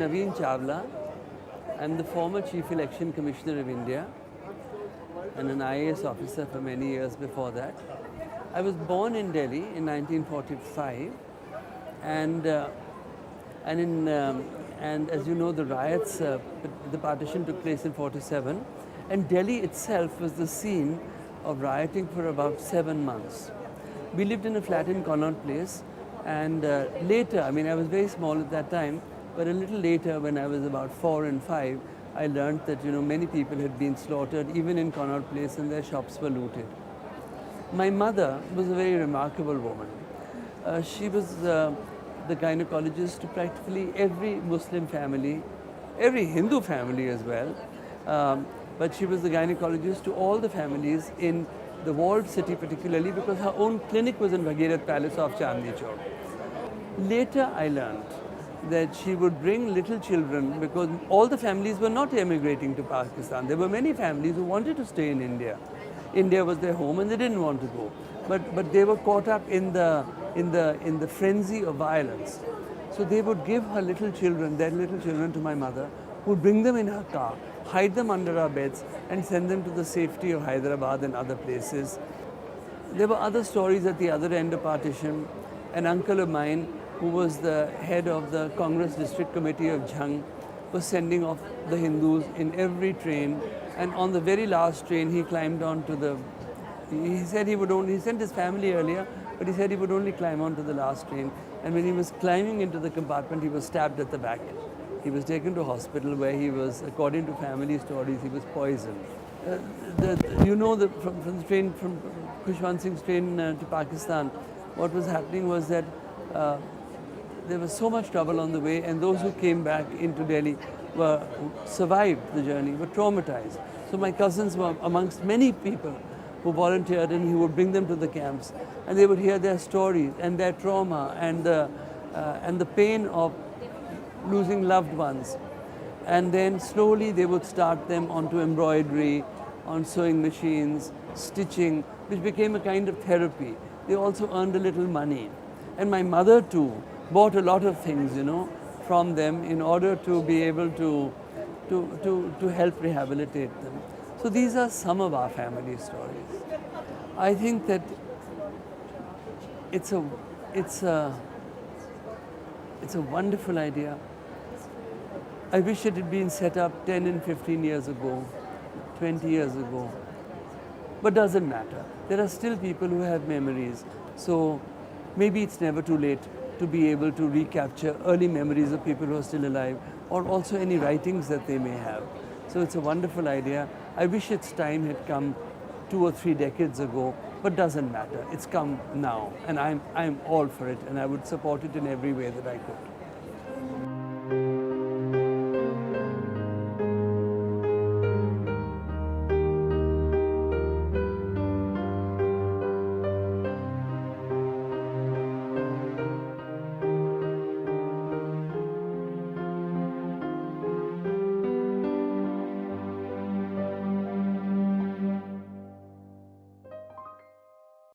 Naveen Chawla. I'm the former Chief Election Commissioner of India and an IAS officer for many years before that. I was born in Delhi in 1945, and and as you know, the riots, the partition took place in '47, and Delhi itself was the scene of rioting for about 7 months. We lived in a flat in Connaught Place, and later, I mean, I was very small at that time, but a little later, when I was about 4 and 5, I learned that many people had been slaughtered, even in Connaught Place, and their shops were looted. My mother was a very remarkable woman. She was the gynecologist to practically every Muslim family, every Hindu family as well. But she was the gynecologist to all the families in the walled city particularly, because her own clinic was in Bhagirath Palace off Chandni Chowk. Later I learned that she would bring little children, because all the families were not emigrating to Pakistan. There were many families who wanted to stay in India. India was their home and they didn't want to go. But they were caught up in the frenzy of violence. So they would give her little children, their little children, to my mother, who would bring them in her car, hide them under our beds, and send them to the safety of Hyderabad and other places. There were other stories at the other end of partition. An uncle of mine, who was the head of the Congress District Committee of Jhang, was sending off the Hindus in every train, and on the very last train he climbed onto the, he said he sent his family earlier, but he said he would only climb onto the last train, and when he was climbing into the compartment, he was stabbed at the back. He was taken to hospital where he was, according to family stories, he was poisoned. From the train, from Khushwant Singh's train to Pakistan, what was happening was that there was so much trouble on the way, and those who came back into Delhi survived the journey, were traumatized. So my cousins were amongst many people who volunteered, and he would bring them to the camps, and they would hear their stories and their trauma and the pain of losing loved ones. And then slowly they would start them onto embroidery, on sewing machines, stitching, which became a kind of therapy. They also earned a little money. And my mother too bought a lot of things, from them in order to be able to help rehabilitate them. So these are some of our family stories. I think that it's a wonderful idea. I wish it had been set up 10 and 15 years ago, 20 years ago. But doesn't matter. There are still people who have memories. So maybe it's never too late to be able to recapture early memories of people who are still alive, or also any writings that they may have. So it's a wonderful idea. I wish its time had come 2 or 3 decades ago, but doesn't matter. It's come now, and I'm all for it, and I would support it in every way that I could.